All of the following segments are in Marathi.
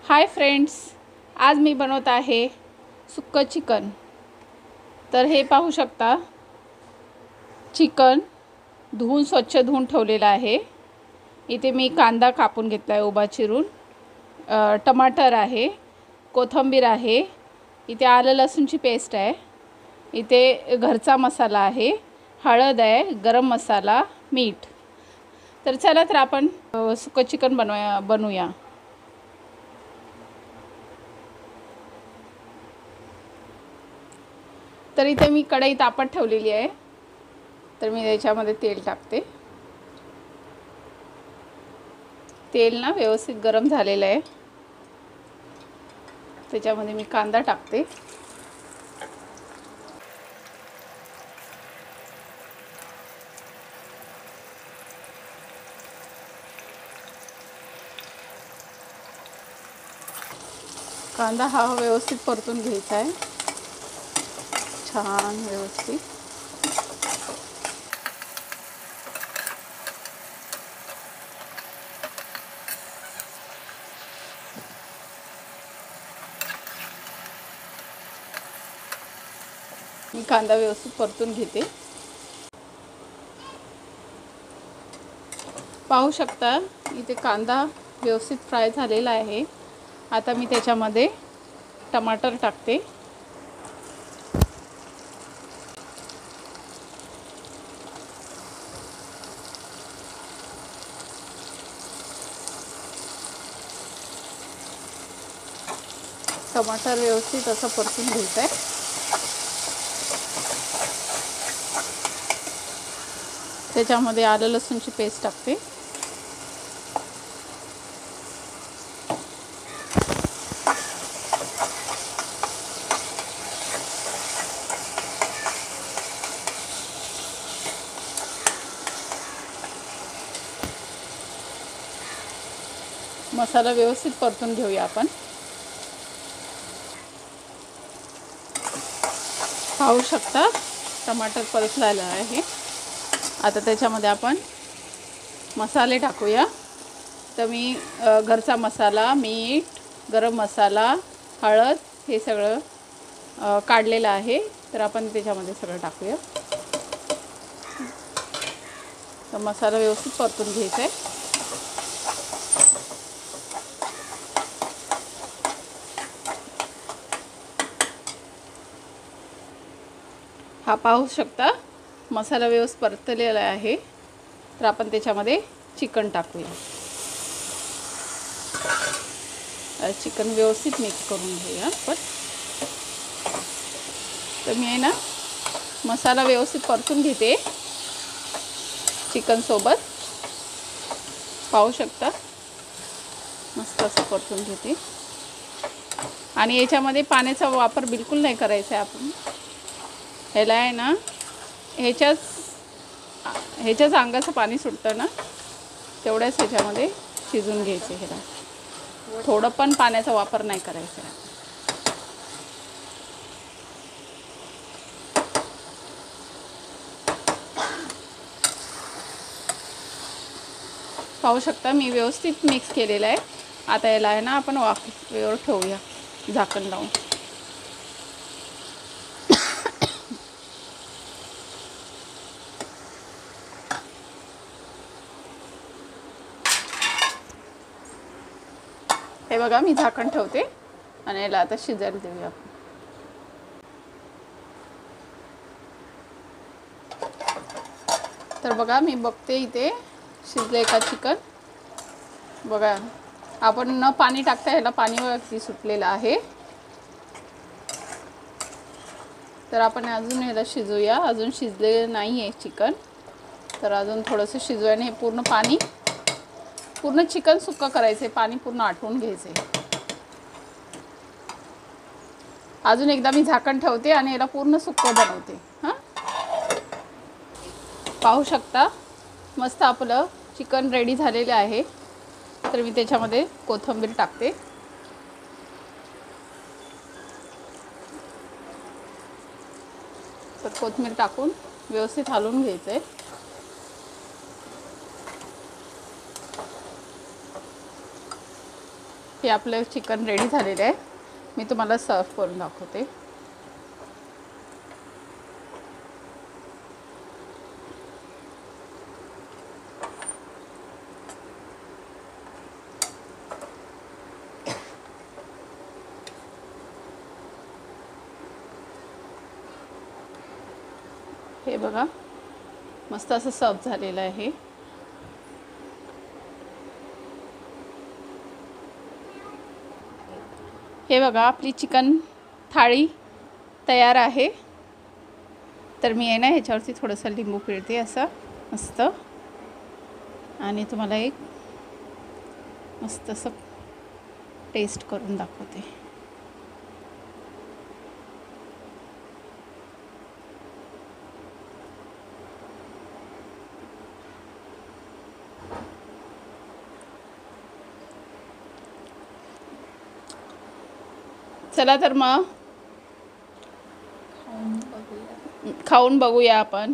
हाय फ्रेंड्स, आज मी बनवत आहे सुक्कं चिकन। तर हे पाहू शकता, चिकन धुवून स्वच्छ धुवून ठेवलेलं आहे। इथे मी कांदा कापून घेतला आहे उभा चिरून, टमाटर आहे, कोथिंबीर आहे, इथे आलं लसूणची पेस्ट आहे, इथे घरचा मसाला आहे, हळद आहे, गरम मसाला, मीठ। तर चला तर आपण सुक्कं चिकन बनवूया। तर इथे मी कढई तापत ठेवलेली आहे। तर मी याच्यामध्ये तेल टाकते। तेल ना व्यवस्थित गरम झालेलं आहे। त्याच्यामध्ये मी कांदा टाकते। कांदा हा व्यवस्थित परतून घ्यायचा आहे, छान व्यवस्थित। मी कांदा व्यवस्थित परतून घेते। पाहू शकता, इथे कांदा व्यवस्थित फ्राय झालेला आहे। आता मी त्याच्यामध्ये टमाटर टाकते। टमाटर व्यवस्थित असं परतून घ्यायचं आहे। त्याच्यामध्ये आलं लसूणची पेस्ट टाकते। मसाला व्यवस्थित परतून घेऊया आपण। पाहू शकता, टमाटर परतलेलं आहे। आता त्याच्यामध्ये आपण मसाले टाकूया। तर मी घरचा मसाला, मीठ, गरम मसाला, हळद हे सगळं काढलेलं आहे। तर आपण त्याच्यामध्ये सगळं टाकूया। तर मसाला व्यवस्थित परतून घ्यायचा आहे। हा पाहू शकता, मसाला व्यवस्थित परतलेला आहे। तर आपण त्याच्यामध्ये चिकन टाकूया। चिकन व्यवस्थित मिक्स करून घेऊया आपण। तर मी आहे ना, मसाला व्यवस्थित परतून घेते चिकन सोबत। पाहू शकता, मस्त असं परतून घेते। आणि याच्यामध्ये पाण्याचा वापर बिलकुल नाही करायचा आहे आपण। ह्याला आहे ना, ह्याच्याच अंगाचं पाणी सुटतं ना, तेवढ्याच ह्याच्यामध्ये शिजून घ्यायचं। ह्याला थोडं पण पाण्याचा वापर नाही करायचा आहे। पाहू शकता, मी व्यवस्थित मिक्स केलेलं आहे। आता याला आहे ना, आपण वाफेवर ठेवूया झाकण लावून। हे बघा, मी झाकण ठेवते आणि याला आता शिजायला देऊया आपण। तर बघा, मी बघते इथे शिजले का चिकन। बघा, आपण न पाणी टाकता ह्याला पाणी वरती सुटलेलं आहे। तर आपण अजून ह्याला शिजूया। अजून शिजलेलं नाही आहे चिकन, तर अजून थोडंसं शिजवायने हे पूर्ण चिकन सुक्कं करायचं आहे। पाणी पूर्ण आटवून घ्यायचं आहे। अजून एकदा मी झाकण ठेवते आणि याला पूर्ण सुक्कं बनवते। हां, पाहू शकता, मस्त आपलं चिकन रेडी झालेलं आहे। तर मी त्याच्यामध्ये कोथिंबीर टाकते। तर कोथिंबीर टाकून व्यवस्थित हलवून घ्यायचं आहे। हे आपलं चिकन रेडी झालेलं आहे. मी तुम्हाला सर्व करून दाखवते. हे बघा मस्त असं सर्व झालेलं आहे. हे बघा आपली चिकन थाळी तयार आहे. तर मी आहे ना ह्याच्यावरती थोडंसं लिंबू पिळते असं मस्त, आणि तुम्हाला एक मस्त असं टेस्ट करून दाखवते. चला तर मग खाऊन बघूया आपण.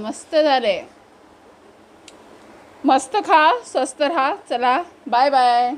मस्त झाले. मस्त खा, स्वस्त राहा. चला बाय बाय.